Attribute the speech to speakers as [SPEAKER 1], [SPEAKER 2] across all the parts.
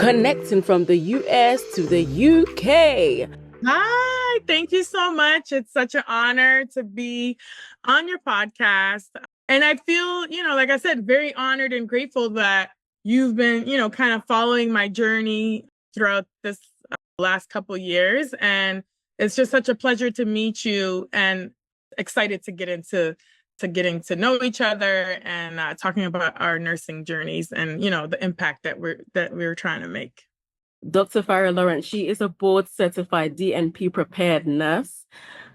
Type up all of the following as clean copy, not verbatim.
[SPEAKER 1] connecting from the US to the UK.
[SPEAKER 2] Hi, thank you so much. It's such an honor to be on your podcast. And I feel, like I said, very honored and grateful that you've been, kind of following my journey throughout this last couple years. And it's just such a pleasure to meet you and excited to get into getting to know each other and talking about our nursing journeys and, the impact that we're trying to make.
[SPEAKER 1] Dr. Farah Laurent, she is a board certified DNP-prepared nurse.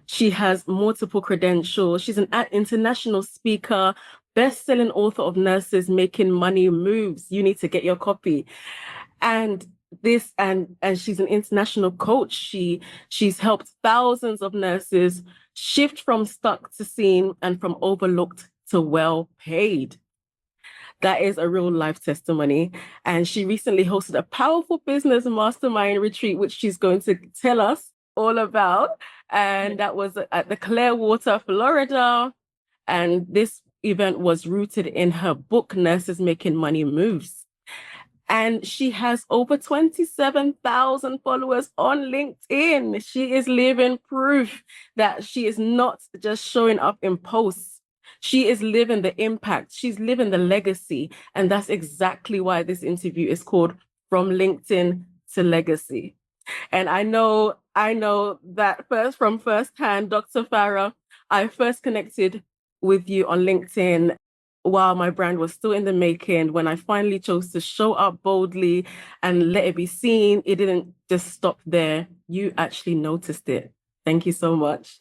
[SPEAKER 1] She has multiple credentials. She's an international speaker, best-selling author of Nurses Making Money Moves. You need to get your copy. And she's an international coach. She's helped thousands of nurses shift from stuck to seen and from overlooked to well paid. That is a real life testimony. And she recently hosted a powerful business mastermind retreat, which she's going to tell us all about. And that was at the Clearwater, Florida. And this event was rooted in her book, Nurses Making Money Moves. And she has over 27,000 followers on LinkedIn. She is living proof that she is not just showing up in posts. She is living the impact. She's living the legacy. And that's exactly why this interview is called From LinkedIn to Legacy. And I know that from firsthand, Dr. Farah, I first connected with you on LinkedIn while my brand was still in the making. When I finally chose to show up boldly and let it be seen, it didn't just stop there. You actually noticed it. Thank you so much.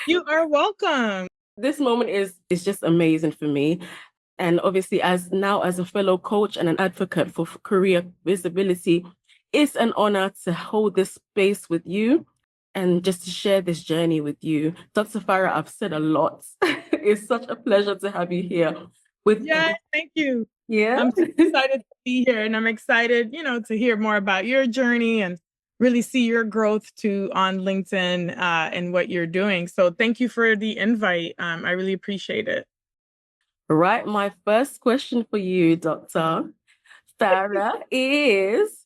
[SPEAKER 2] You are welcome.
[SPEAKER 1] This moment is just amazing for me. And obviously, as a fellow coach and an advocate for career visibility, it's an honor to hold this space with you and just to share this journey with you. Dr. Farah, I've said a lot. It's such a pleasure to have you here.
[SPEAKER 2] Thank you.
[SPEAKER 1] Yeah.
[SPEAKER 2] I'm excited to be here, and I'm excited, to hear more about your journey and really see your growth too on LinkedIn and what you're doing. So thank you for the invite. I really appreciate it.
[SPEAKER 1] Right. My first question for you, Dr. Farah, is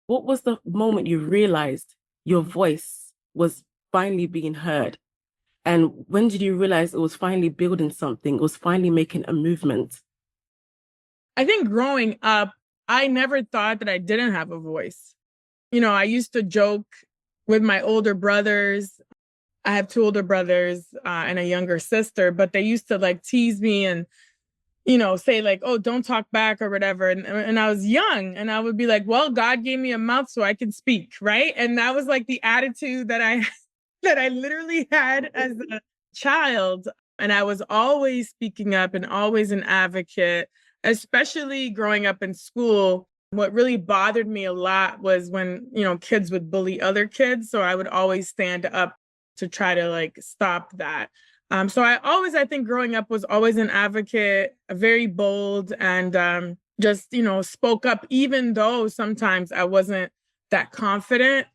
[SPEAKER 1] what was the moment you realized your voice was finally being heard? And when did you realize it was finally building something? It was finally making a movement?
[SPEAKER 2] I think growing up, I never thought that I didn't have a voice. I used to joke with my older brothers. I have two older brothers and a younger sister, but they used to tease me and, say oh, don't talk back or whatever. And I was young and I would be like, well, God gave me a mouth so I can speak. Right. And that was the attitude that I literally had as a child. And I was always speaking up and always an advocate, especially growing up in school. What really bothered me a lot was when, kids would bully other kids. So I would always stand up to try to stop that. So I think growing up was always an advocate, very bold and just, spoke up, even though sometimes I wasn't that confident.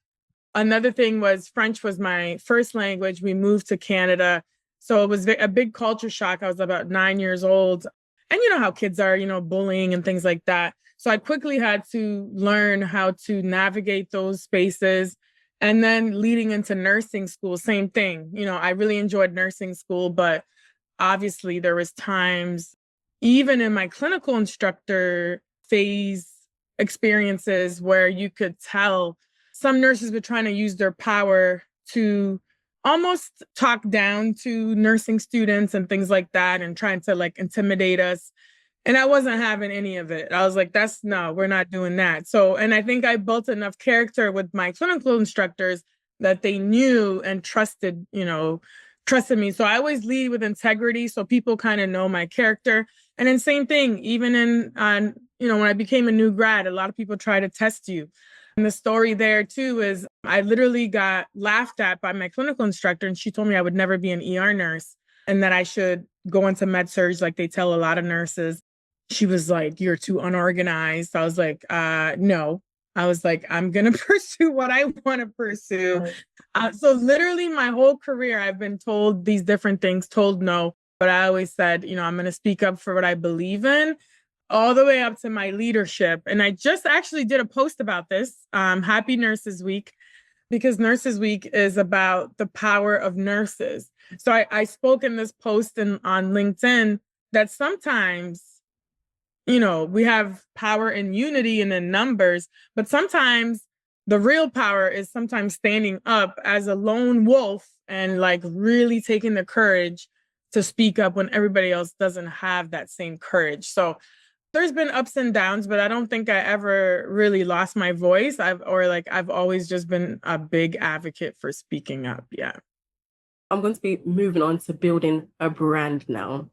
[SPEAKER 2] Another thing was French was my first language. We moved to Canada. So it was a big culture shock. I was about 9 years old. And you know how kids are, bullying and things like that. So I quickly had to learn how to navigate those spaces. And then leading into nursing school, same thing. I really enjoyed nursing school, but obviously there was times, even in my clinical instructor phase experiences, where you could tell some nurses were trying to use their power to almost talk down to nursing students and things like that and trying to intimidate us. And I wasn't having any of it. I was like, no, we're not doing that. So, and I think I built enough character with my clinical instructors that they knew and trusted me. So I always lead with integrity. So people kind of know my character. And then same thing, even when I became a new grad, a lot of people try to test you. And the story there too is I literally got laughed at by my clinical instructor, and she told me I would never be an ER nurse and that I should go into med surg like they tell a lot of nurses. She was like, you're too unorganized. I was like, no. I was like, I'm going to pursue what I want to pursue. So literally my whole career, I've been told these different things, told no. But I always said, I'm going to speak up for what I believe in. all the way up to my leadership. And I just actually did a post about this. Happy Nurses Week, because Nurses Week is about the power of nurses. So I spoke in this post on LinkedIn that sometimes, we have power in unity and in numbers, but sometimes the real power is sometimes standing up as a lone wolf and like really taking the courage to speak up when everybody else doesn't have that same courage. So there's been ups and downs, but I don't think I ever really lost my voice. I've always just been a big advocate for speaking up. Yeah.
[SPEAKER 1] I'm going to be moving on to building a brand now.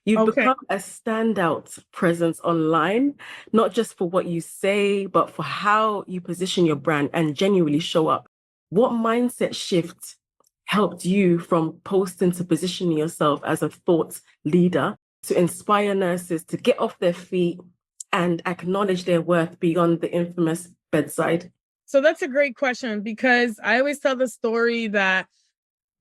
[SPEAKER 1] You've
[SPEAKER 2] Okay.
[SPEAKER 1] become a standout presence online, not just for what you say, but for how you position your brand and genuinely show up. What mindset shift helped you from posting to positioning yourself as a thought leader to inspire nurses to get off their feet and acknowledge their worth beyond the infamous bedside?
[SPEAKER 2] So that's a great question, because I always tell the story that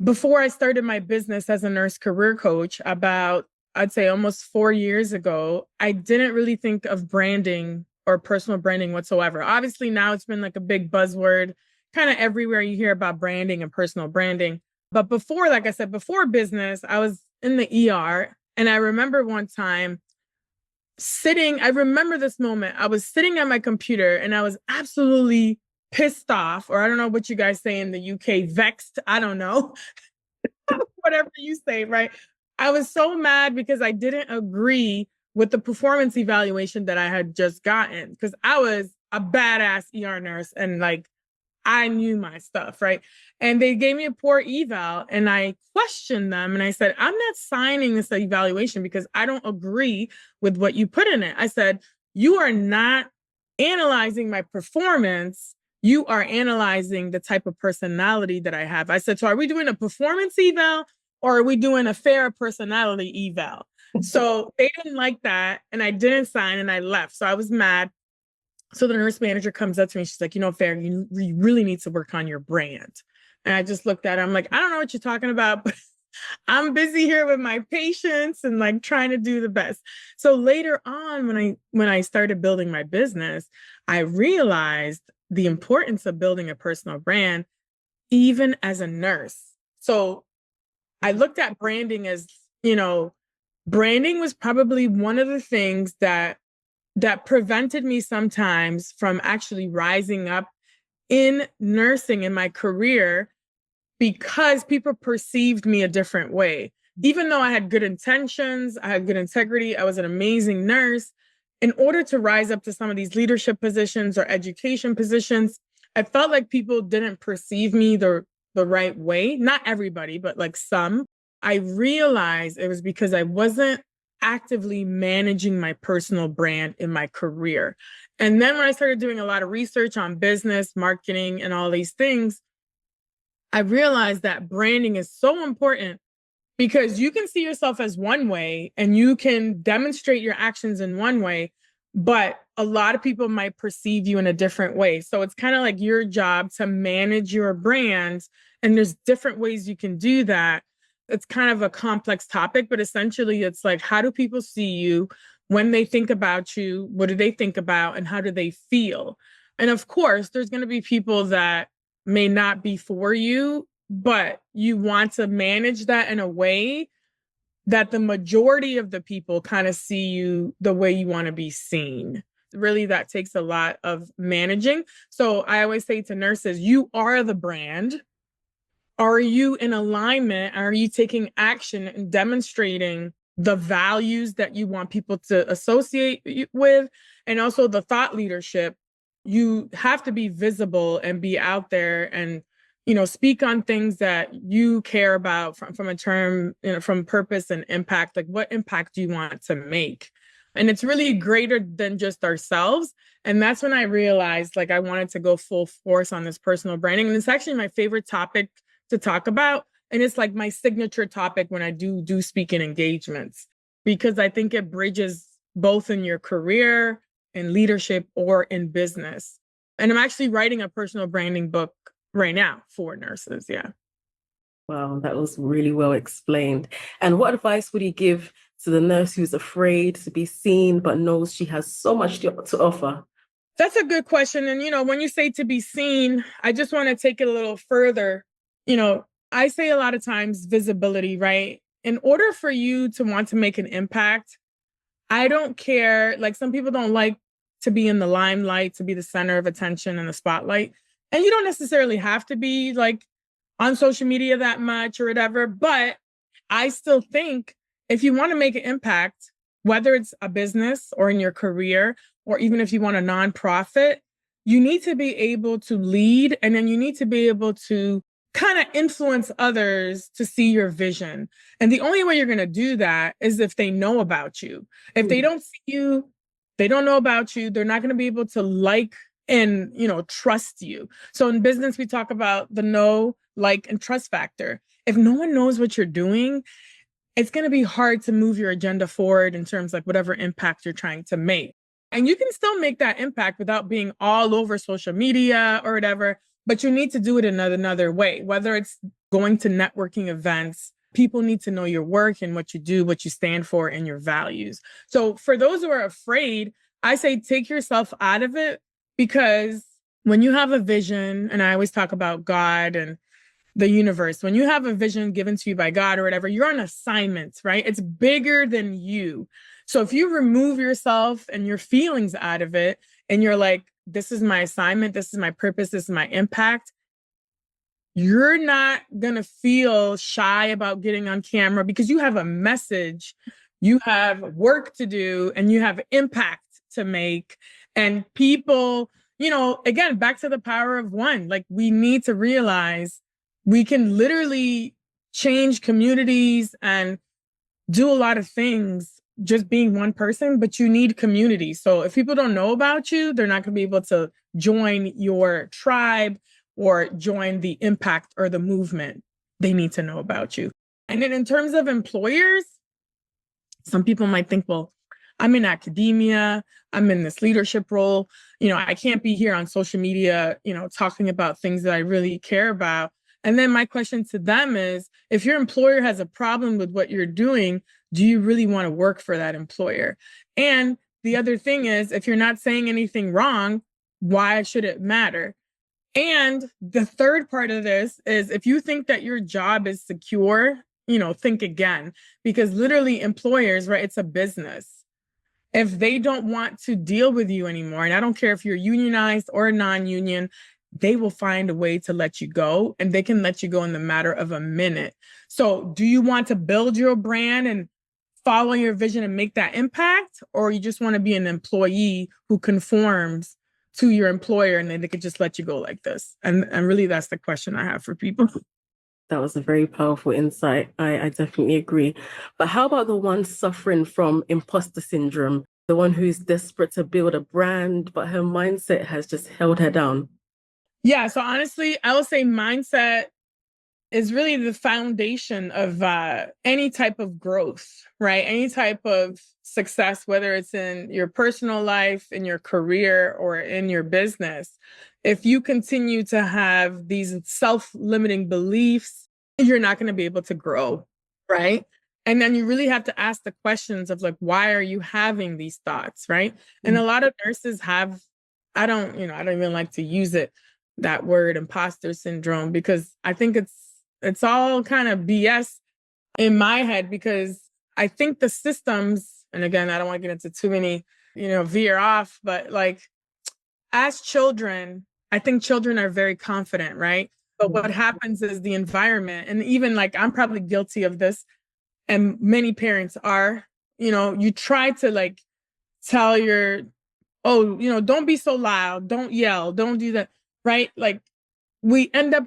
[SPEAKER 2] before I started my business as a nurse career coach, about, I'd say almost 4 years ago, I didn't really think of branding or personal branding whatsoever. Obviously, now it's been like a big buzzword, kind of everywhere you hear about branding and personal branding. But before, like I said, before business, I was in the ER. And I remember one time I remember this moment. I was sitting at my computer and I was absolutely pissed off, or I don't know what you guys say in the UK, vexed. I don't know. Whatever you say, right? I was so mad because I didn't agree with the performance evaluation that I had just gotten, because I was a badass ER nurse and like I knew my stuff, right? And they gave me a poor eval and I questioned them and I said, I'm not signing this evaluation because I don't agree with what you put in it. I said, you are not analyzing my performance. You are analyzing the type of personality that I have. I said, so are we doing a performance eval or are we doing a fair personality eval? So they didn't like that and I didn't sign and I left. So I was mad. So the nurse manager comes up to me. She's like, Farah, you really need to work on your brand. And I just looked at her. I'm like, I don't know what you're talking about, but I'm busy here with my patients and like trying to do the best. So later on, when I started building my business, I realized the importance of building a personal brand, even as a nurse. So I looked at branding as, branding was probably one of the things that prevented me sometimes from actually rising up in nursing in my career, because people perceived me a different way. Even though I had good intentions, I had good integrity, I was an amazing nurse. In order to rise up to some of these leadership positions or education positions, I felt like people didn't perceive me the right way. Not everybody, but like some. I realized it was because I wasn't actively managing my personal brand in my career. And then when I started doing a lot of research on business, marketing, and all these things, I realized that branding is so important, because you can see yourself as one way and you can demonstrate your actions in one way, but a lot of people might perceive you in a different way. So it's kind of like your job to manage your brand. And there's different ways you can do that. It's kind of a complex topic, but essentially it's like, how do people see you when they think about you? What do they think about and how do they feel? And of course, there's going to be people that may not be for you, but you want to manage that in a way that the majority of the people kind of see you the way you want to be seen. Really, that takes a lot of managing. So I always say to nurses, you are the brand. Are you in alignment? Are you taking action and demonstrating the values that you want people to associate with? And also the thought leadership. You have to be visible and be out there and, speak on things that you care about from a term, from purpose and impact. Like, what impact do you want to make? And it's really greater than just ourselves. And that's when I realized like I wanted to go full force on this personal branding. And it's actually my favorite topic to talk about. And it's like my signature topic when I do speaking engagements, because I think it bridges both in your career, in leadership, or in business. And I'm actually writing a personal branding book right now for nurses. Yeah.
[SPEAKER 1] Wow, that was really well explained. And what advice would you give to the nurse who's afraid to be seen but knows she has so much to offer?
[SPEAKER 2] That's a good question. And, when you say to be seen, I just want to take it a little further. I say a lot of times visibility, right? In order for you to want to make an impact, I don't care. Like, some people don't like to be in the limelight, to be the center of attention and the spotlight. And you don't necessarily have to be like on social media that much or whatever. But I still think if you want to make an impact, whether it's a business or in your career, or even if you want a nonprofit, you need to be able to lead, and then you need to be able to kind of influence others to see your vision. And the only way you're going to do that is if they know about you. If they don't see you, they don't know about you, they're not going to be able to like and, trust you. So in business, we talk about the know, like, and trust factor. If no one knows what you're doing, it's going to be hard to move your agenda forward in terms of like whatever impact you're trying to make. And you can still make that impact without being all over social media or whatever, but you need to do it in another way, whether it's going to networking events. People need to know your work and what you do, what you stand for, and your values. So for those who are afraid, I say take yourself out of it, because when you have a vision, and I always talk about God and the universe, when you have a vision given to you by God or whatever, you're on assignment, right? It's bigger than you. So if you remove yourself and your feelings out of it, and you're like, this is my assignment, this is my purpose, this is my impact, you're not going to feel shy about getting on camera, because you have a message, you have work to do, and you have impact to make. And people, again, back to the power of one, like, we need to realize we can literally change communities and do a lot of things just being one person, but you need community. So if people don't know about you, they're not going to be able to join your tribe or join the impact or the movement. They need to know about you. And then in terms of employers, some people might think, well, I'm in academia, I'm in this leadership role, I can't be here on social media, talking about things that I really care about. And then my question to them is, if your employer has a problem with what you're doing, do you really want to work for that employer? And the other thing is, if you're not saying anything wrong, why should it matter? And the third part of this is, if you think that your job is secure, think again, because literally employers, right? It's a business. If they don't want to deal with you anymore, and I don't care if you're unionized or non-union, they will find a way to let you go, and they can let you go in the matter of a minute. So do you want to build your brand and follow your vision and make that impact? Or you just want to be an employee who conforms to your employer, and then they could just let you go like this? And really, that's the question I have for people.
[SPEAKER 1] That was a very powerful insight. I definitely agree. But how about the one suffering from imposter syndrome, the one who's desperate to build a brand, but her mindset has just held her down?
[SPEAKER 2] Yeah. So honestly, I would say mindset is really the foundation of any type of growth, right? Any type of success, whether it's in your personal life, in your career, or in your business. If you continue to have these self-limiting beliefs, you're not going to be able to grow, right? And then you really have to ask the questions of like, why are you having these thoughts, right? And a lot of nurses have, I don't even like to use that word imposter syndrome, because I think it's all kind of BS in my head, because I think the systems, and again, I don't want to get into too many, veer off, but like, as children, I think children are very confident, right? But what happens is the environment, and even like, I'm probably guilty of this, and many parents are, you try to like tell don't be so loud, don't yell, don't do that, right? Like, we end up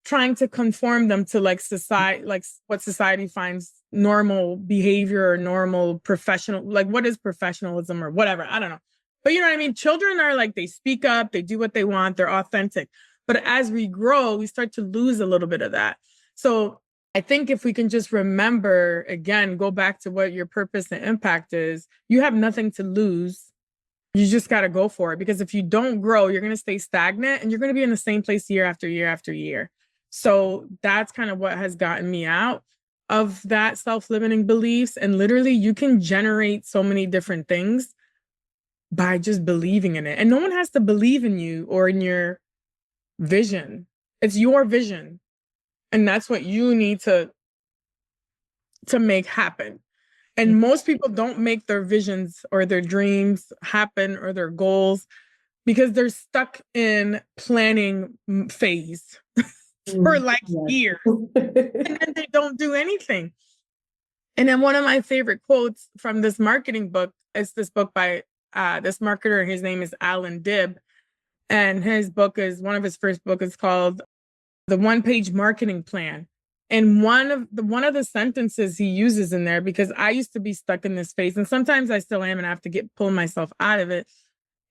[SPEAKER 2] trying to conform them to like society, like what society finds normal behavior or normal professional, like what is professionalism or whatever, I don't know. But you know what I mean? Children are like, they speak up, they do what they want, they're authentic. But as we grow, we start to lose a little bit of that. So I think if we can just remember, again, go back to what your purpose and impact is, you have nothing to lose. You just got to go for it, because if you don't grow, you're going to stay stagnant, and you're going to be in the same place year after year after year. So that's kind of what has gotten me out. of that self-limiting beliefs. And literally you can generate so many different things by just believing in it. And no one has to believe in you or in your vision. It's your vision. And that's what you need to make happen. And most people don't make their visions or their dreams happen or their goals because they're stuck in planning phase for like years. And then they don't do anything. And then one of my favorite quotes from this marketing book is this book by this marketer. His name is Alan Dibb. And his book is, one of his first books is called The One-Page Marketing Plan. And one of the sentences he uses in there, because I used to be stuck in this phase, and sometimes I still am, and I have to pull myself out of it,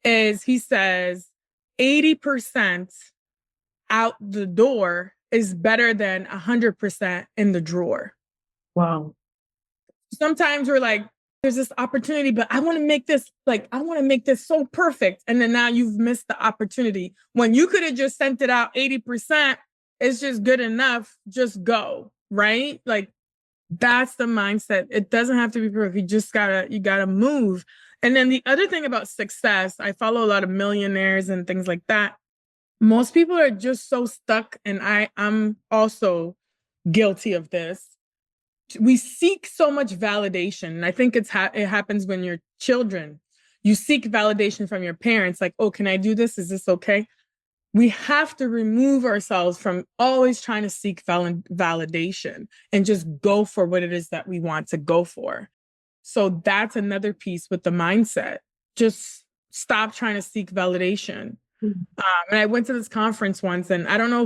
[SPEAKER 2] is he says 80% out the door is better than 100% in the drawer.
[SPEAKER 1] Wow.
[SPEAKER 2] Sometimes we're like, there's this opportunity, but I want to make this so perfect. And then now you've missed the opportunity when you could have just sent it out 80%. It's just good enough. Just go, right? Like that's the mindset. It doesn't have to be perfect. You gotta move. And then the other thing about success, I follow a lot of millionaires and things like that. Most people are just so stuck, and I'm also guilty of this. We seek so much validation. And I think it happens when you're children. You seek validation from your parents, like, oh, can I do this? Is this okay? We have to remove ourselves from always trying to seek validation and just go for what it is that we want to go for. So that's another piece with the mindset. Just stop trying to seek validation. And I went to this conference once, and I don't know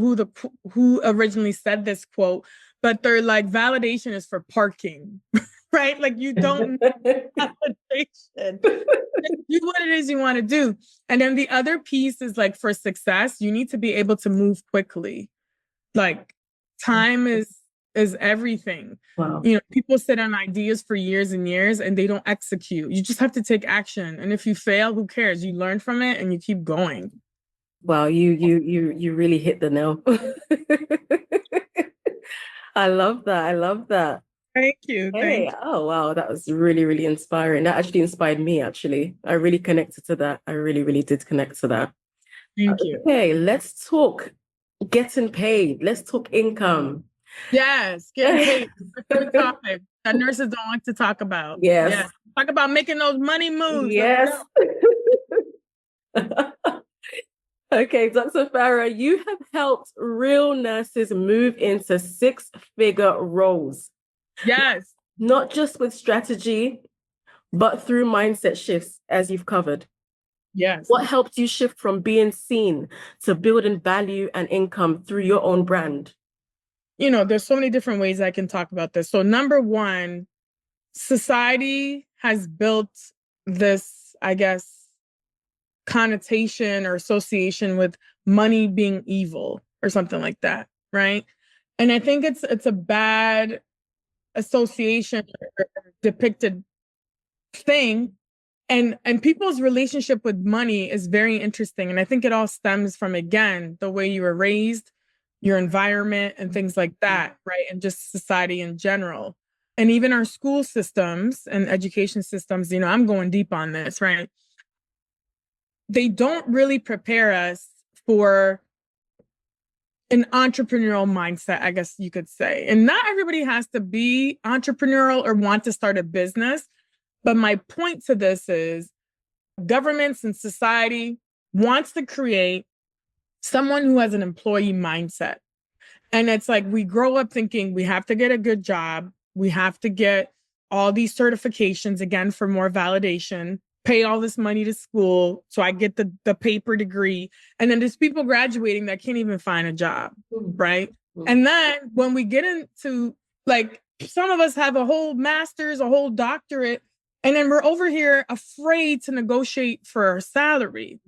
[SPEAKER 2] who originally said this quote, but they're like, validation is for parking, right? Like you don't need validation. Do what it is you want to do. And then the other piece is like, for success, you need to be able to move quickly. Like time is everything.
[SPEAKER 1] Wow.
[SPEAKER 2] You know, people sit on ideas for years and years and they don't execute. You just have to take action. And if you fail, who cares? You learn from it and you keep going.
[SPEAKER 1] Wow, you really hit the nail. I love that. I love that.
[SPEAKER 2] Thank you.
[SPEAKER 1] Hey, oh wow, that was really, really inspiring. That actually inspired me, actually. I really connected to that. I really, really did connect to that.
[SPEAKER 2] Thank you.
[SPEAKER 1] Okay, let's talk getting paid. Let's talk income.
[SPEAKER 2] Yes, getting paid. That's a topic that nurses don't like to talk about.
[SPEAKER 1] Yes.
[SPEAKER 2] Talk about making those money moves.
[SPEAKER 1] Yes. Okay, Dr. Farah, you have helped real nurses move into six-figure roles.
[SPEAKER 2] Yes.
[SPEAKER 1] Not just with strategy, but through mindset shifts, as you've covered.
[SPEAKER 2] Yes.
[SPEAKER 1] What helped you shift from being seen to building value and income through your own brand?
[SPEAKER 2] You know, there's so many different ways I can talk about this. So number one, society has built this, I guess, connotation or association with money being evil or something like that, right? And I think it's a bad association or depicted thing. And people's relationship with money is very interesting. And I think it all stems from, again, the way you were raised, your environment, and things like that, right? And just society in general. And even our school systems and education systems, you know, I'm going deep on this, right? They don't really prepare us for an entrepreneurial mindset, I guess you could say. And not everybody has to be entrepreneurial or want to start a business. But my point to this is governments and society wants to create someone who has an employee mindset. And it's like we grow up thinking we have to get a good job. We have to get all these certifications, again, for more validation, pay all this money to school so I get the paper degree. And then there's people graduating that can't even find a job, right? And then when we get into, like, some of us have a whole master's, a whole doctorate, and then we're over here afraid to negotiate for our salary.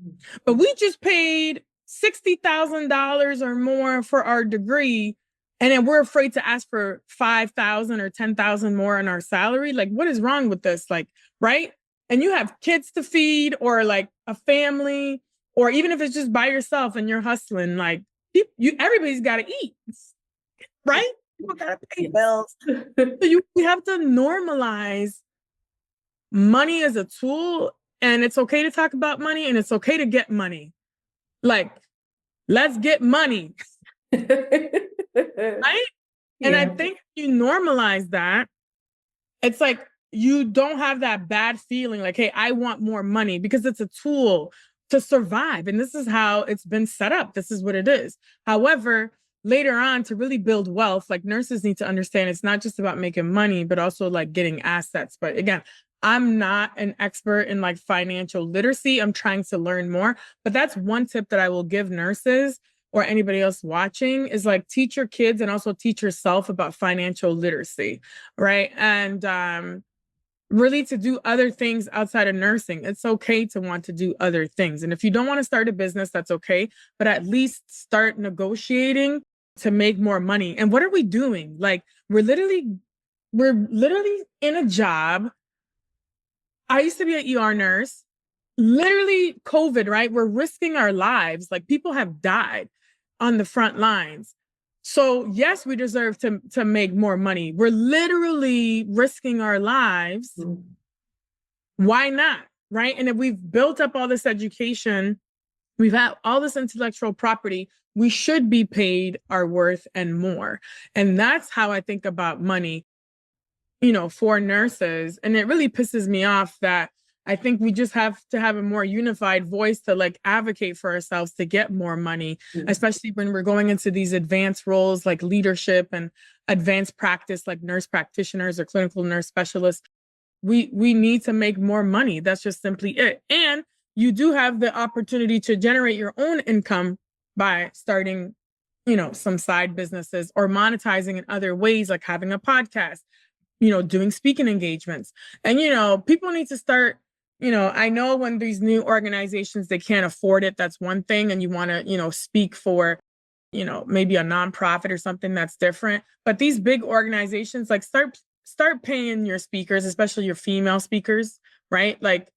[SPEAKER 2] But we just paid $60,000 or more for our degree, and then we're afraid to ask for $5,000 or $10,000 more on our salary. Like, what is wrong with this? Like, right? And you have kids to feed, or like a family, or even if it's just by yourself and you're hustling, like everybody's got to eat, right? People gotta pay bills. So we have to normalize money as a tool, and it's okay to talk about money, and it's okay to get money. Like, let's get money. Right? And I think if you normalize that, it's like you don't have that bad feeling like, hey, I want more money, because it's a tool to survive. And this is how it's been set up. This is what it is. However, later on, to really build wealth, like, nurses need to understand it's not just about making money, but also like getting assets. But again, I'm not an expert in like financial literacy. I'm trying to learn more. But that's one tip that I will give nurses or anybody else watching, is like, teach your kids and also teach yourself about financial literacy, right? And really to do other things outside of nursing. It's okay to want to do other things. And if you don't want to start a business, that's okay, but at least start negotiating to make more money. And what are we doing? Like, we're literally in a job. I used to be an ER nurse. Literally COVID, right? We're risking our lives. Like, people have died on the front lines. So yes, we deserve to make more money. We're literally risking our lives. Why not? Right? And if we've built up all this education, we've had all this intellectual property, we should be paid our worth and more. And that's how I think about money, for nurses. And it really pisses me off that I think we just have to have a more unified voice to like advocate for ourselves to get more money, especially when we're going into these advanced roles like leadership and advanced practice, like nurse practitioners or clinical nurse specialists. We need to make more money. That's just simply it. And you do have the opportunity to generate your own income by starting, some side businesses or monetizing in other ways, like having a podcast, doing speaking engagements. And, people need to start. I know when these new organizations, they can't afford it, that's one thing. And you want to, speak for, maybe a nonprofit or something that's different. But these big organizations, like, start paying your speakers, especially your female speakers, right? Like,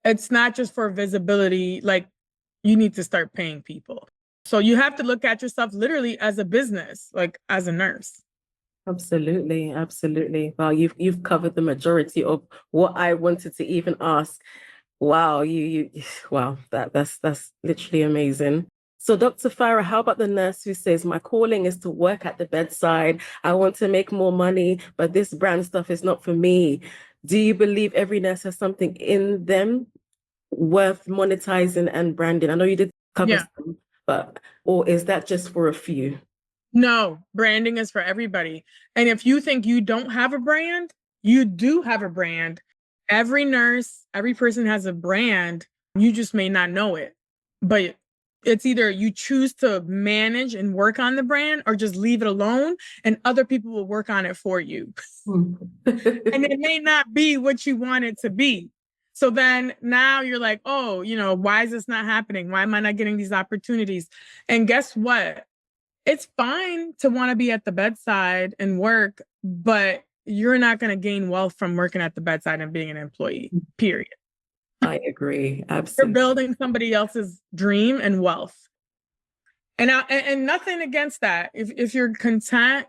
[SPEAKER 2] it's not just for visibility. Like, you need to start paying people. So you have to look at yourself literally as a business, like as a nurse.
[SPEAKER 1] Absolutely, absolutely. Well, you've covered the majority of what I wanted to even ask. Wow, wow, that's literally amazing. So, Dr. Farah, how about the nurse who says, my calling is to work at the bedside. I want to make more money, but this brand stuff is not for me. Do you believe every nurse has something in them worth monetizing and branding? I know you did cover some, or is that just for a few?
[SPEAKER 2] No, branding is for everybody. And if you think you don't have a brand, you do have a brand. Every nurse, every person has a brand. You just may not know it. But it's either you choose to manage and work on the brand or just leave it alone and other people will work on it for you. And it may not be what you want it to be. So then now you're like, oh, why is this not happening? Why am I not getting these opportunities? And guess what? It's fine to want to be at the bedside and work, but you're not going to gain wealth from working at the bedside and being an employee, period.
[SPEAKER 1] I agree. Absolutely.
[SPEAKER 2] You're building somebody else's dream and wealth. And nothing against that. If you're content,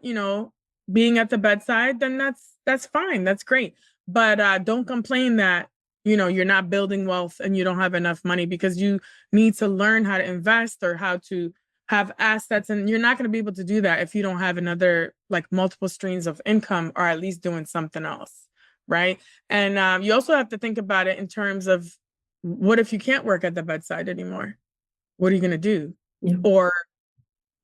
[SPEAKER 2] being at the bedside, then that's fine. That's great. But don't complain that, you're not building wealth and you don't have enough money, because you need to learn how to invest or how to have assets. And you're not going to be able to do that if you don't have another, like, multiple streams of income, or at least doing something else. Right. And you also have to think about it in terms of, what if you can't work at the bedside anymore? What are you going to do? Yeah. Or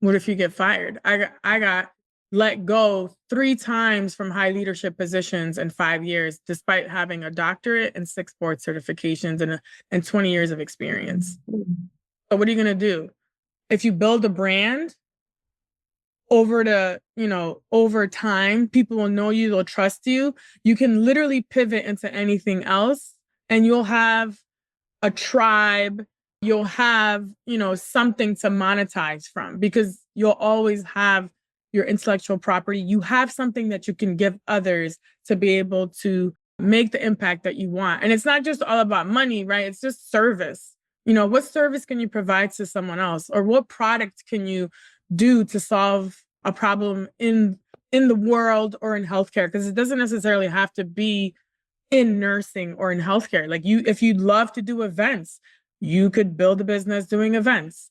[SPEAKER 2] what if you get fired? I got let go 3 times from high leadership positions in 5 years, despite having a doctorate and 6 board certifications and 20 years of experience. So what are you going to do? If you build a brand over time, people will know you, they'll trust you. You can literally pivot into anything else and you'll have a tribe, you'll have, something to monetize from, because you'll always have your intellectual property. You have something that you can give others to be able to make the impact that you want. And it's not just all about money, right? It's just service. What service can you provide to someone else? Or what product can you do to solve a problem in in the world or in healthcare, because it doesn't necessarily have to be in nursing or in healthcare. Like if you'd love to do events, you could build a business doing events,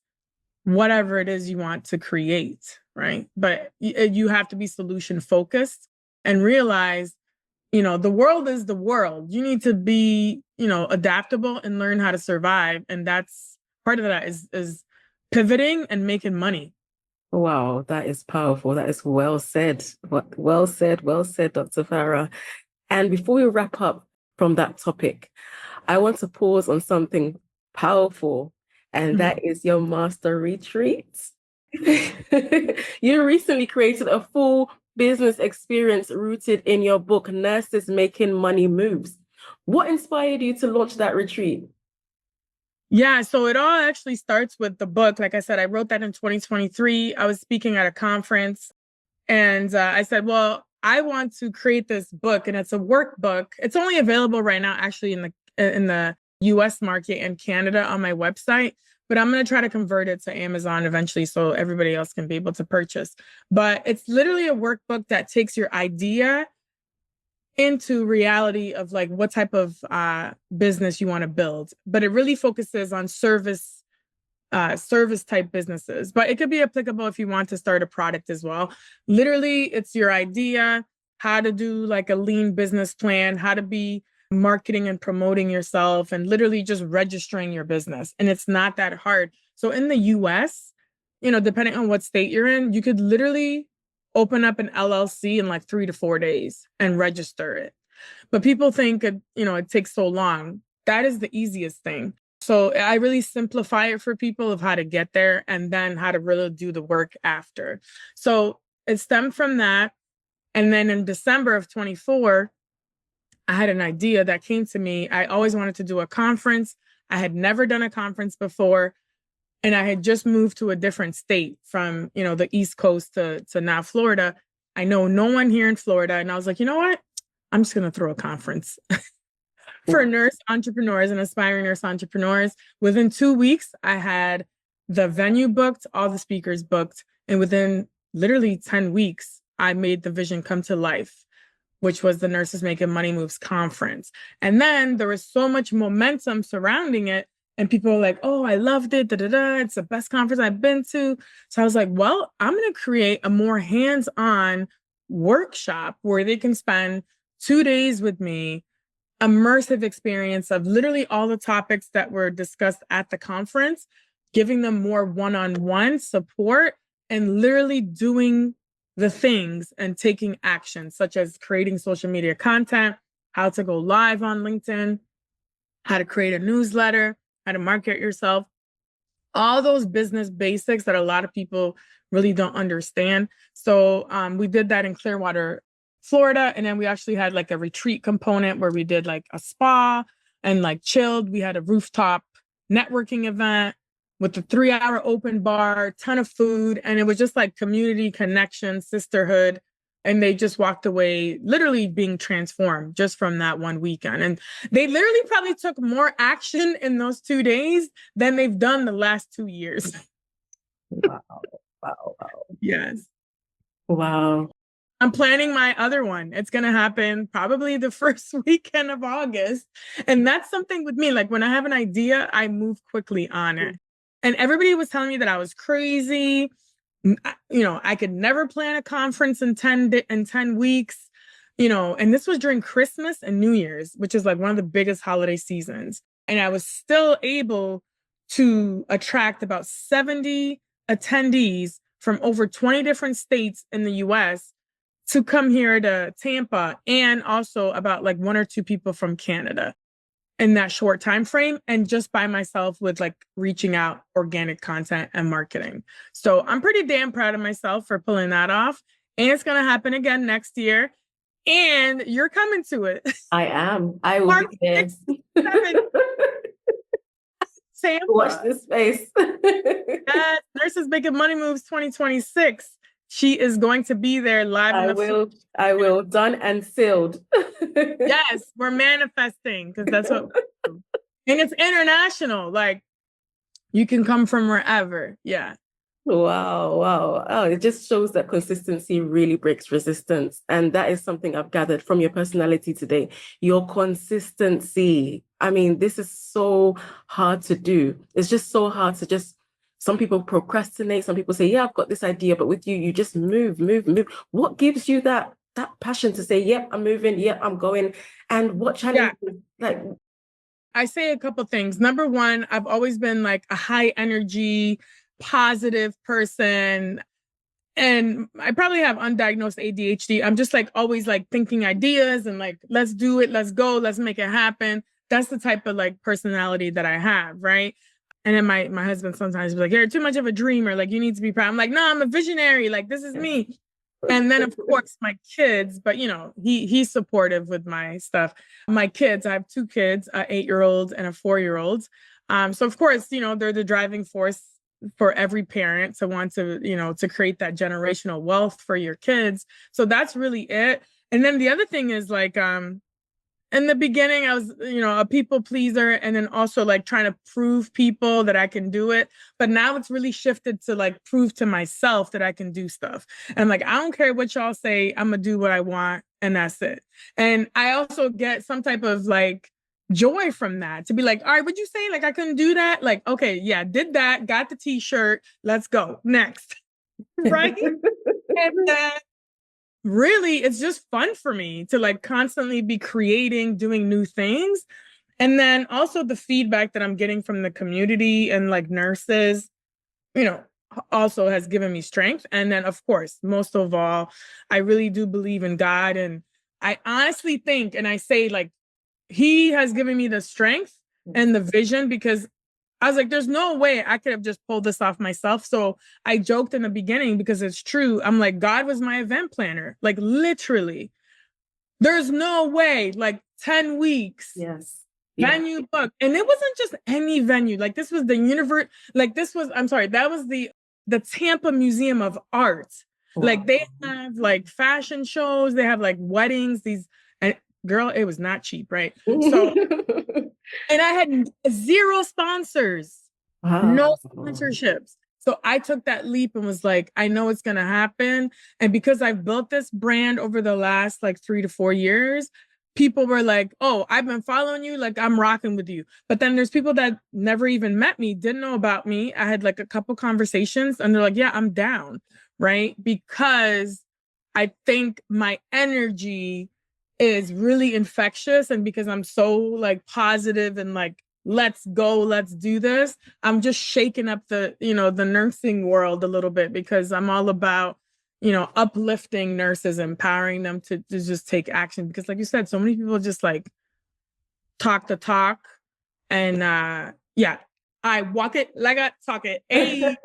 [SPEAKER 2] whatever it is you want to create, right? But you have to be solution focused and realize, the world is the world. You need to be, adaptable and learn how to survive. And that's part of that is pivoting and making money.
[SPEAKER 1] Wow, that is powerful. That is well said. Well said, Dr. Farah. And before we wrap up from that topic, I want to pause on something powerful, and that is your master retreat. You recently created a full business experience rooted in your book, Nurses Making Money Moves. What inspired you to launch that retreat?
[SPEAKER 2] Yeah, so it all actually starts with the book. Like I said, I wrote that in 2023. I was speaking at a conference, and I said, well, I want to create this book, and it's a workbook. It's only available right now, actually, in the US market and Canada on my website, but I'm going to try to convert it to Amazon eventually so everybody else can be able to purchase. But it's literally a workbook that takes your idea into reality of like what type of business you want to build. But it really focuses on service type businesses, but it could be applicable if you want to start a product as well. Literally, it's your idea, how to do like a lean business plan, how to be marketing and promoting yourself, and literally just registering your business. And it's not that hard. So in the US, depending on what state you're in, you could literally open up an LLC in like 3 to 4 days and register it. But people think, it takes so long. That is the easiest thing. So I really simplify it for people of how to get there and then how to really do the work after. So it stemmed from that. And then in December of 24, I had an idea that came to me. I always wanted to do a conference. I had never done a conference before. And I had just moved to a different state from, the East Coast to now Florida. I know no one here in Florida. And I was like, you know what? I'm just going to throw a conference for nurse entrepreneurs and aspiring nurse entrepreneurs. Within 2 weeks, I had the venue booked, all the speakers booked. And within literally 10 weeks, I made the vision come to life, which was the Nurses Making Money Moves conference. And then there was so much momentum surrounding it. And people were like, oh, I loved it. It's the best conference I've been to. So I was like, well, I'm going to create a more hands-on workshop where they can spend 2 days with me, immersive experience of literally all the topics that were discussed at the conference, giving them more one-on-one support and literally doing the things and taking action, such as creating social media content, how to go live on LinkedIn, how to create a newsletter, how to market yourself, all those business basics that a lot of people really don't understand. So we did that in Clearwater, Florida. And then we actually had like a retreat component where we did like a spa and like chilled. We had a rooftop networking event with a 3-hour open bar, ton of food. And it was just like community connection, sisterhood. And they just walked away literally being transformed just from that one weekend. And they literally probably took more action in those 2 days than they've done the last 2 years.
[SPEAKER 1] Wow.
[SPEAKER 2] Yes.
[SPEAKER 1] Wow.
[SPEAKER 2] I'm planning my other one. It's going to happen probably the first weekend of August. And that's something with me. Like when I have an idea, I move quickly on it. And everybody was telling me that I was crazy. I could never plan a conference in 10 weeks, and this was during Christmas and New Year's, which is like one of the biggest holiday seasons. And I was still able to attract about 70 attendees from over 20 different states in the US to come here to Tampa, and also about like 1 or 2 people from Canada in that short time frame, and just by myself with like reaching out, organic content and marketing. So I'm pretty damn proud of myself for pulling that off. And it's going to happen again next year. And you're coming to it.
[SPEAKER 1] I am. I will be there.
[SPEAKER 2] Tampa.
[SPEAKER 1] Watch this space.
[SPEAKER 2] Yes, Nurses Making Money Moves 2026. She is going to be there live.
[SPEAKER 1] I will. Done and sealed.
[SPEAKER 2] Yes, we're manifesting because that's what. And it's international. Like you can come from wherever. Yeah.
[SPEAKER 1] Wow, wow. Oh, it just shows that consistency really breaks resistance. And that is something I've gathered from your personality today. Your consistency. I mean, this is so hard to do. It's just so hard to just, some people procrastinate, some people say, yeah, I've got this idea, but with you, you just move, move, move. What gives you that passion to say, yep, I'm moving, yep, I'm going? And what
[SPEAKER 2] Yeah.
[SPEAKER 1] challenges, like,
[SPEAKER 2] I say a couple things. Number one, I've always been like a high energy, positive person. And I probably have undiagnosed ADHD. I'm just like always like thinking ideas and like, let's do it, let's go, let's make it happen. That's the type of like personality that I have, right? And then my husband sometimes be like, you're too much of a dreamer, like you need to be proud. I'm like, no, I'm a visionary, like this is me. And then of course my kids, but you know, he's supportive with my stuff. My kids, I have two kids, an 8-year-old and a 4-year-old. So of course, you know, they're the driving force for every parent to want to, you know, to create that generational wealth for your kids. So that's really it. And then the other thing is like, in the beginning, I was, you know, a people pleaser and then also like trying to prove people that I can do it. But now it's really shifted to like prove to myself that I can do stuff. And I'm like, I don't care what y'all say, I'm going to do what I want. And that's it. And I also get some type of like joy from that to be like, all right, what'd you say? Like, I couldn't do that. Like, okay, yeah, did that, got the t-shirt. Let's go next. Right. And really, it's just fun for me to like constantly be creating, doing new things. And then also the feedback that I'm getting from the community and like nurses, you know, also has given me strength. And then, of course, most of all, I really do believe in God. And I honestly think, and I say like, he has given me the strength and the vision because I was like, there's no way I could have just pulled this off myself. So I joked in the beginning because it's true. I'm like, God was my event planner, like literally. There's no way, like 10 weeks.
[SPEAKER 1] yes.
[SPEAKER 2] Venue book. And it wasn't just any venue. Like this was the universe, like this was, I'm sorry, that was the Tampa Museum of Art. Wow. Like they have like fashion shows, they have like weddings, these, and girl, it was not cheap, right? So and I had 0 sponsors, no sponsorships. So I took that leap and was like, I know it's going to happen. And because I've built this brand over the last like 3 to 4 years, people were like, oh, I've been following you. Like I'm rocking with you. But then there's people that never even met me, didn't know about me. I had like a couple conversations and they're like, yeah, I'm down. Right. Because I think my energy is really infectious. And because I'm so like positive and like, let's go, let's do this, I'm just shaking up the, you know, the nursing world a little bit because I'm all about, you know, uplifting nurses, empowering them to just take action. Because like you said, so many people just like talk the talk and yeah, I walk it like I talk it. Hey.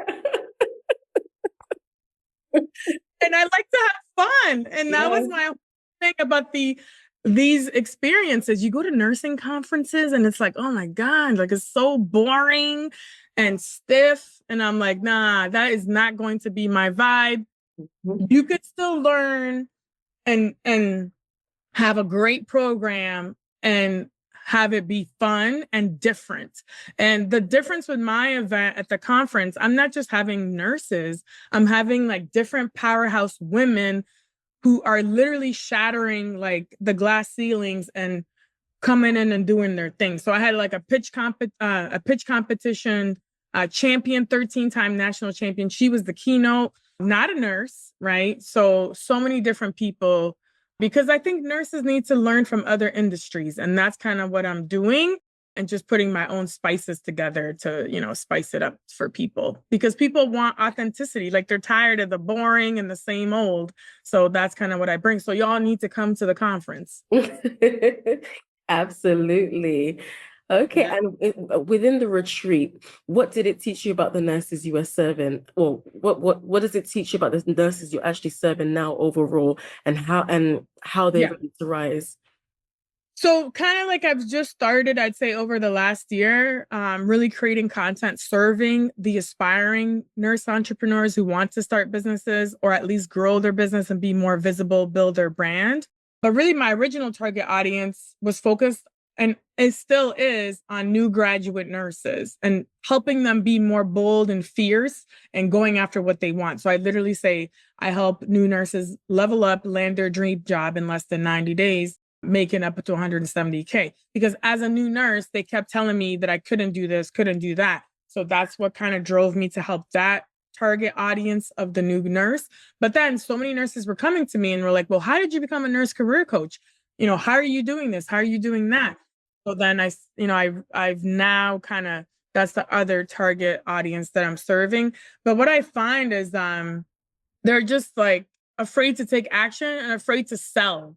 [SPEAKER 2] And I like to have fun. And that was my thing about these experiences. You go to nursing conferences and it's like, oh my God, like it's so boring and stiff. And I'm like, nah, that is not going to be my vibe. You could still learn and have a great program and have it be fun and different. And the difference with my event at the conference, I'm not just having nurses, I'm having like different powerhouse women who are literally shattering like the glass ceilings and coming in and doing their thing. So I had like a pitch competition, champion, 13-time national champion. She was the keynote, not a nurse, right? So many different people, because I think nurses need to learn from other industries. And that's kind of what I'm doing and just putting my own spices together to, you know, spice it up for people because people want authenticity. Like they're tired of the boring and the same old. So that's kind of what I bring. So y'all need to come to the conference.
[SPEAKER 1] Absolutely. Okay.
[SPEAKER 2] Yeah.
[SPEAKER 1] And within the retreat, what did it teach you about the nurses you were serving? Or what does it teach you about the nurses you're actually serving now overall and how they're ready to rise?
[SPEAKER 2] So kind of like I've just started, I'd say over the last year, really creating content, serving the aspiring nurse entrepreneurs who want to start businesses or at least grow their business and be more visible, build their brand. But really my original target audience was focused and it still is, on new graduate nurses and helping them be more bold and fierce and going after what they want. So I literally say I help new nurses level up, land their dream job in less than 90 days, making up to 170K. Because as a new nurse, they kept telling me that I couldn't do this, couldn't do that. So that's what kind of drove me to help that target audience of the new nurse. But then so many nurses were coming to me and were like, well, how did you become a nurse career coach? How are you doing this? How are you doing that? So then I've now kind of, that's the other target audience that I'm serving. But what I find is they're just like afraid to take action and afraid to sell.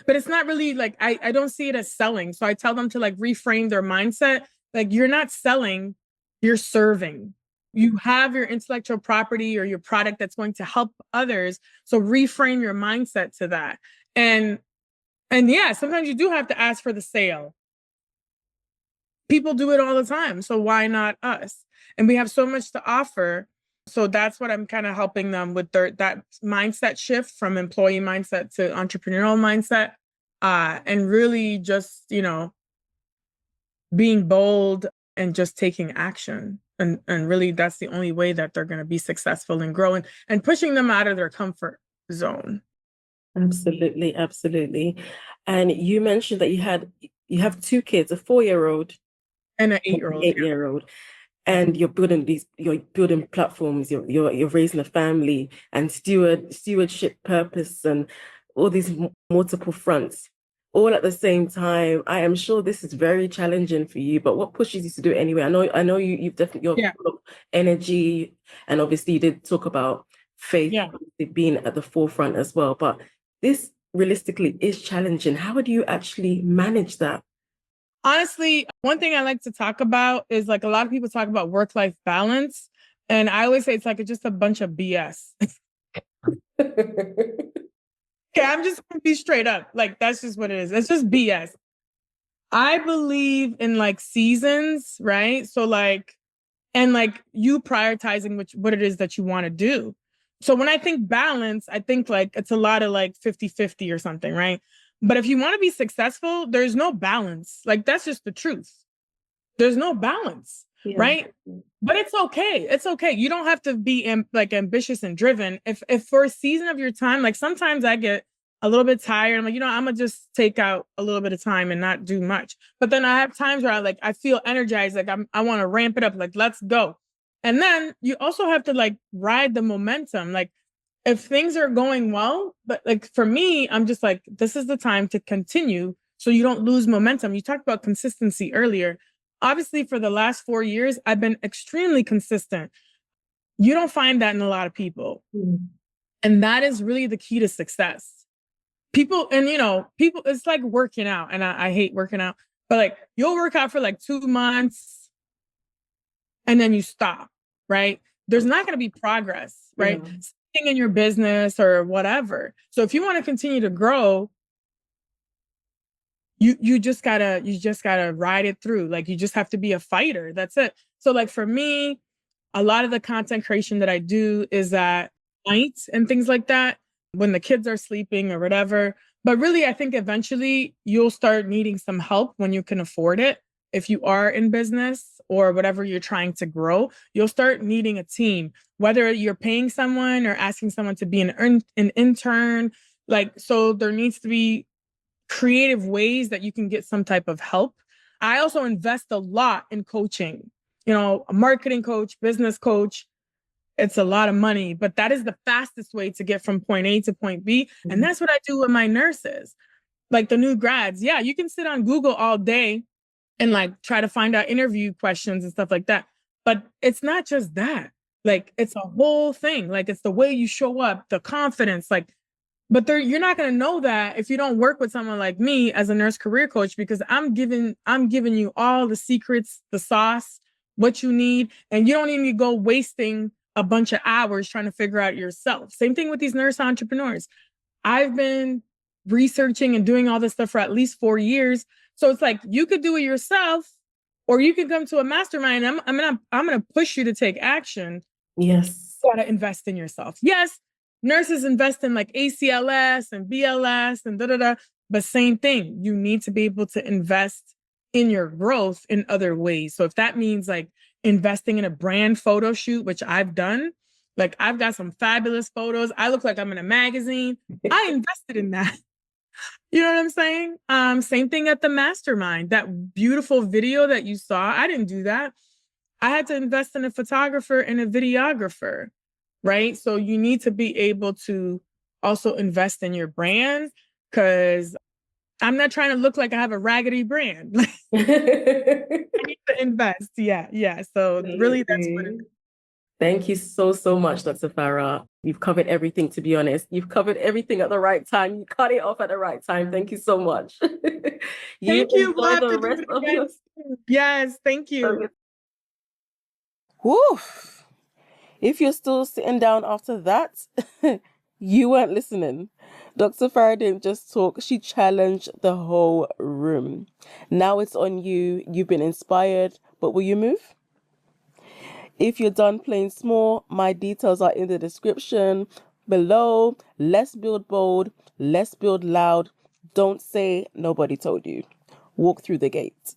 [SPEAKER 2] But it's not really like, I don't see it as selling. So I tell them to like reframe their mindset. Like, you're not selling, you're serving. You have your intellectual property or your product that's going to help others. So reframe your mindset to that. And yeah, sometimes you do have to ask for the sale. People do it all the time. So why not us? And we have so much to offer. So that's what I'm kind of helping them with, that mindset shift from employee mindset to entrepreneurial mindset. And really just, being bold and just taking action. And really, that's the only way that they're going to be successful and growing, and pushing them out of their comfort zone.
[SPEAKER 1] Absolutely, absolutely. And you mentioned that you have two kids, a 4-year-old
[SPEAKER 2] and an 8-year-old.
[SPEAKER 1] 8-year-old. And you're building platforms, you're raising a family and stewardship purpose and all these multiple fronts, all at the same time. I am sure this is very challenging for you, but what pushes you to do it anyway? I know you've definitely, you're full of energy, and obviously you did talk about faith being at the forefront as well, but this realistically is challenging. How do you actually manage that?
[SPEAKER 2] Honestly, one thing I like to talk about is, like, a lot of people talk about work-life balance. And I always say it's like just a bunch of BS. Okay, I'm just gonna be straight up. Like, that's just what it is. It's just BS. I believe in like seasons, right? So like, and like you prioritizing what it is that you want to do. So when I think balance, I think like it's a lot of like 50-50 or something, right? But if you want to be successful, there's no balance. Like, that's just the truth. There's no balance, right? But it's okay. It's okay. You don't have to be ambitious and driven. If for a season of your time, like sometimes I get a little bit tired. I'm like, I'm gonna just take out a little bit of time and not do much. But then I have times where I feel energized. Like I want to ramp it up. Like, let's go. And then you also have to like ride the momentum. Like, if things are going well, but like for me, I'm just like, this is the time to continue so you don't lose momentum. You talked about consistency earlier. Obviously, for the last 4 years, I've been extremely consistent. You don't find that in a lot of people. And that is really the key to success. People, it's like working out. And I hate working out, but like you'll work out for like 2 months and then you stop, right? There's not going to be progress, right? In your business or whatever. So if you want to continue to grow, you just gotta ride it through. Like, you just have to be a fighter. That's it. So like for me, a lot of the content creation that I do is at night and things like that, when the kids are sleeping or whatever. But really, I think eventually you'll start needing some help when you can afford it. If you are in business or whatever you're trying to grow, you'll start needing a team, whether you're paying someone or asking someone to be an intern. Like, so there needs to be creative ways that you can get some type of help. I also invest a lot in coaching, a marketing coach, business coach. It's a lot of money, but that is the fastest way to get from point A to point B. And that's what I do with my nurses, like the new grads. Yeah, you can sit on Google all day and like try to find out interview questions and stuff like that. But it's not just that. Like, it's a whole thing. Like, it's the way you show up, the confidence, like, but you're not going to know that if you don't work with someone like me as a nurse career coach, because I'm giving you all the secrets, the sauce, what you need, and you don't need to go wasting a bunch of hours trying to figure out yourself. Same thing with these nurse entrepreneurs. I've been researching and doing all this stuff for at least 4 years. So it's like, you could do it yourself, or you can come to a mastermind. I'm gonna push you to take action.
[SPEAKER 1] Yes.
[SPEAKER 2] You gotta invest in yourself. Yes, nurses invest in like ACLS and BLS and but same thing. You need to be able to invest in your growth in other ways. So if that means like investing in a brand photo shoot, which I've done, like I've got some fabulous photos. I look like I'm in a magazine. I invested in that. You know what I'm saying? Same thing at the Mastermind. That beautiful video that you saw, I didn't do that. I had to invest in a photographer and a videographer, right? So you need to be able to also invest in your brand, because I'm not trying to look like I have a raggedy brand. I need to invest. Yeah. Yeah. So really that's what it is.
[SPEAKER 1] Thank you so, so much, Dr. Farah. You've covered everything, to be honest. You've covered everything at the right time. You cut it off at the right time. Thank you so much. You
[SPEAKER 2] Thank you. We'll
[SPEAKER 1] enjoy
[SPEAKER 2] have
[SPEAKER 1] the
[SPEAKER 2] to do
[SPEAKER 1] rest
[SPEAKER 2] it
[SPEAKER 1] of
[SPEAKER 2] again
[SPEAKER 1] your...
[SPEAKER 2] soon. Yes. Thank you.
[SPEAKER 1] Woo! If you're still sitting down after that, you weren't listening. Dr. Farah didn't just talk, she challenged the whole room. Now it's on you. You've been inspired, but will you move? If you're done playing small, my details are in the description below. Let's build bold. Let's build loud. Don't say nobody told you. Walk through the gate.